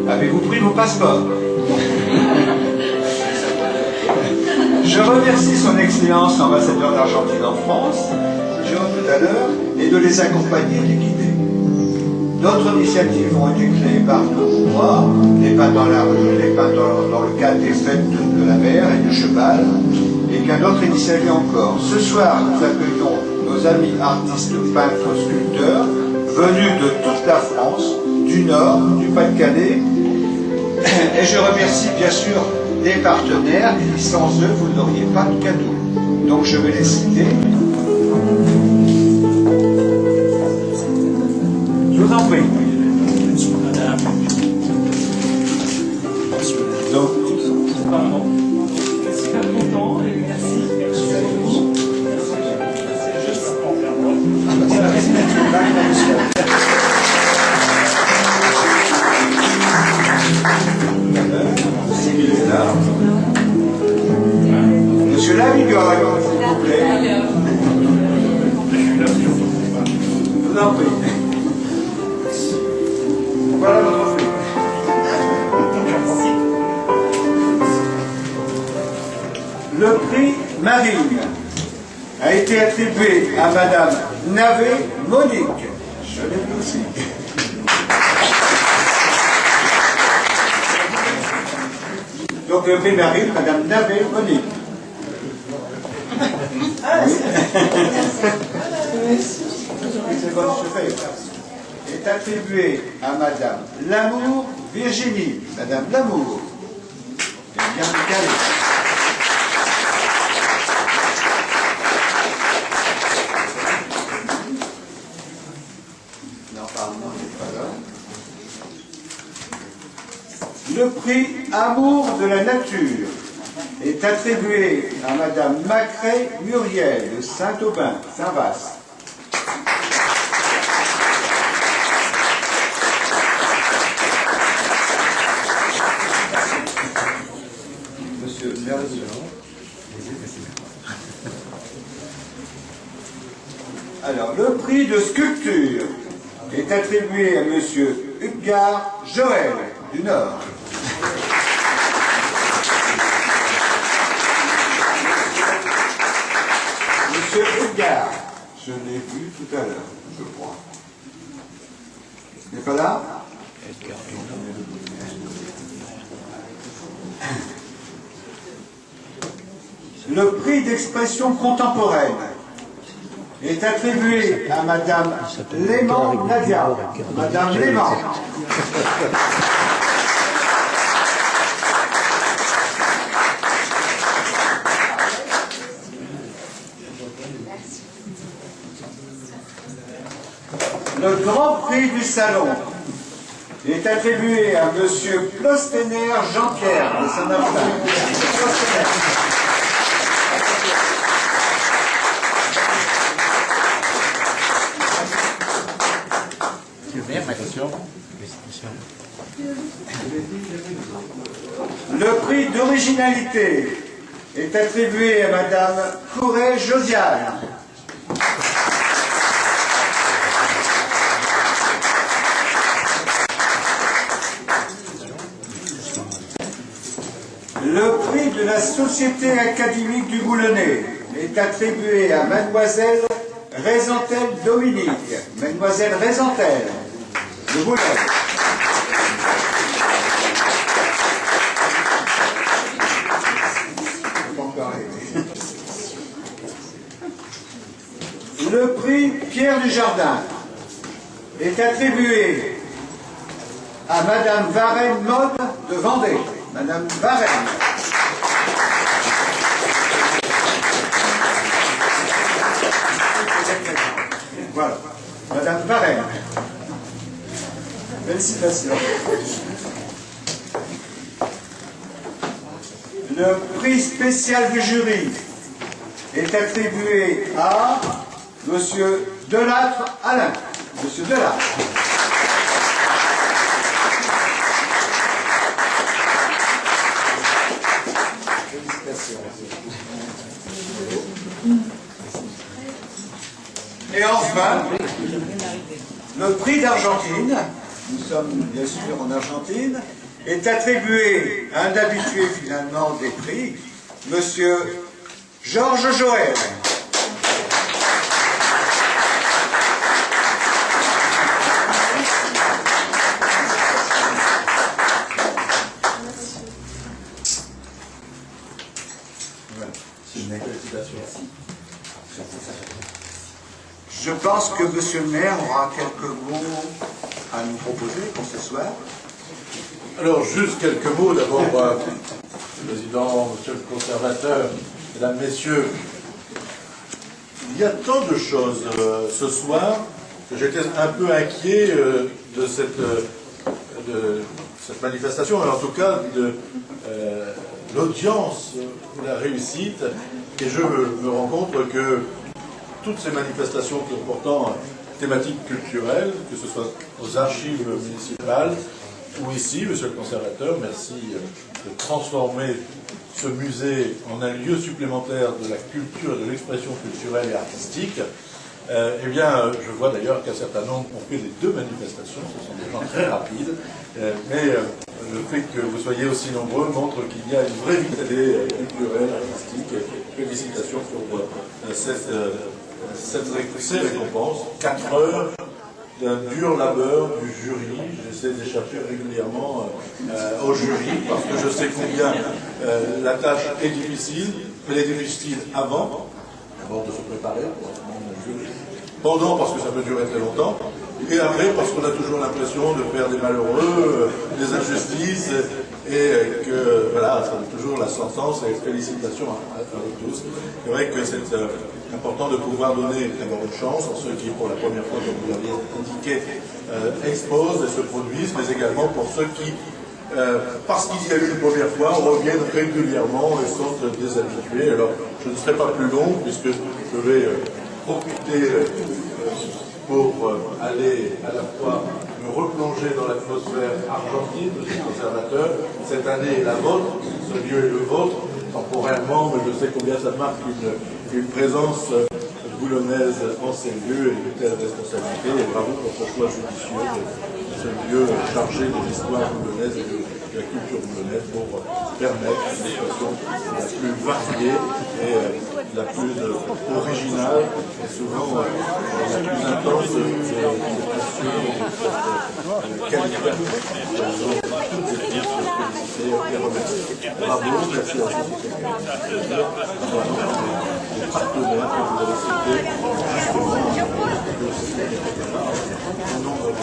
Avez-vous pris vos passeports? Je remercie son Excellence l'ambassadeur d'Argentine en France, Joe tout à l'heure, et de les accompagner et de les guider. D'autres initiatives ont été créées par moi, les pains dans la rue, les pains dans le cadre des fêtes de la mer et du cheval, et bien d'autres initiatives encore. Ce soir, nous accueillons nos amis artistes, peintres, sculpteurs, venus de toute la France, du Nord, du Pas-de-Calais, et je remercie bien sûr des partenaires, et sans eux, vous n'auriez pas de cadeau. Donc je vais les citer. Je vous en prie. Donc, super content et merci. Monsieur Lavigole, s'il vous plaît. Je vous en prie. Voilà votre prix. Le prix Marine a été attribué à Madame Navé Monique. Je l'ai vu aussi. Donc le prix Marine, Madame Navé Monique. C'est bon, je fais. Est attribué à Madame Lamour Virginie. Madame Lamour. Et bien calé. Non, pardon, c'est pas là. Le prix Amour de la nature est attribué à Madame Macré Muriel de Saint-Aubin, Saint-Vaast. Monsieur Merleson. Alors, le prix de sculpture est attribué à Monsieur Hubgard Joël du Nord. Monsieur Hubgard, je l'ai vu tout à l'heure, je crois. Il n'est pas là? Le prix d'expression contemporaine est attribué à Madame Léman Nadia. Madame Léman. Le grand prix du salon est attribué à Monsieur Plostener Jean-Pierre de Saint-Martin. Le prix d'originalité est attribué à Madame Courret Josiane. Le prix de la Société académique du Boulonnais est attribué à Mademoiselle Résentel Dominique. Mademoiselle Résentel de Boulogne. Le prix Pierre Dujardin est attribué à Madame Varenne Mode de Vendée. Madame Varenne. Voilà. Madame Varenne. Félicitations. Le prix spécial du jury est attribué à Monsieur Delattre Alain. Monsieur Delattre. Félicitations. Et enfin, le prix d'Argentine nous sommes bien sûr en Argentine, est attribué à un habitué finalement des prix, Monsieur Georges Joël. Je pense que Monsieur le maire aura quelques mots à nous proposer pour ce soir. Alors, juste quelques mots d'abord, Monsieur le Président, Monsieur le Conservateur, Mesdames, Messieurs. Il y a tant de choses ce soir que j'étais un peu inquiet de cette manifestation, et en tout cas de l'audience, de la réussite. Et je me rends compte que toutes ces manifestations qui ont pourtant thématique culturelle, que ce soit aux archives municipales ou ici, Monsieur le Conservateur, merci de transformer ce musée en un lieu supplémentaire de la culture et de l'expression culturelle et artistique. Eh bien, je vois d'ailleurs qu'un certain nombre ont fait les deux manifestations, ce sont des gens très rapides, mais le fait que vous soyez aussi nombreux montre qu'il y a une vraie vitalité culturelle, artistique. Félicitations pour ces récompenses. 4 heures d'un dur labeur du jury. J'essaie d'échapper régulièrement au jury parce que je sais combien la tâche est difficile. Elle est difficile avant de se préparer pour le jury. Pendant, parce que ça peut durer très longtemps. Et après, parce qu'on a toujours l'impression de faire des malheureux, des injustices, et que, voilà, ça donne toujours la sentence, et félicitations à vous tous. C'est vrai que c'est important de pouvoir donner d'abord une chance à ceux qui, pour la première fois, comme vous l'aviez indiqué, exposent et se produisent, mais également pour ceux qui, parce qu'il y a eu une première fois, reviennent régulièrement et sont des habitués. Alors, je ne serai pas plus long, puisque je vais profiter pour aller à la fois me replonger dans l'atmosphère argentine de ce conservateur. Cette année est la vôtre, ce lieu est le vôtre, temporairement, mais je sais combien ça marque une présence boulonnaise en ces lieux et une telle responsabilité. Et bravo pour ce choix judicieux de ce lieu chargé de l'histoire boulonnaise et de la culture boulonnaise pour permettre une expression la plus variée et la plus originale et souvent la plus intense de l'expression de qualité. Toutes les pièces et remercier. Bravo, merci à tous les partenaires que vous avez cités, justement, au nombre de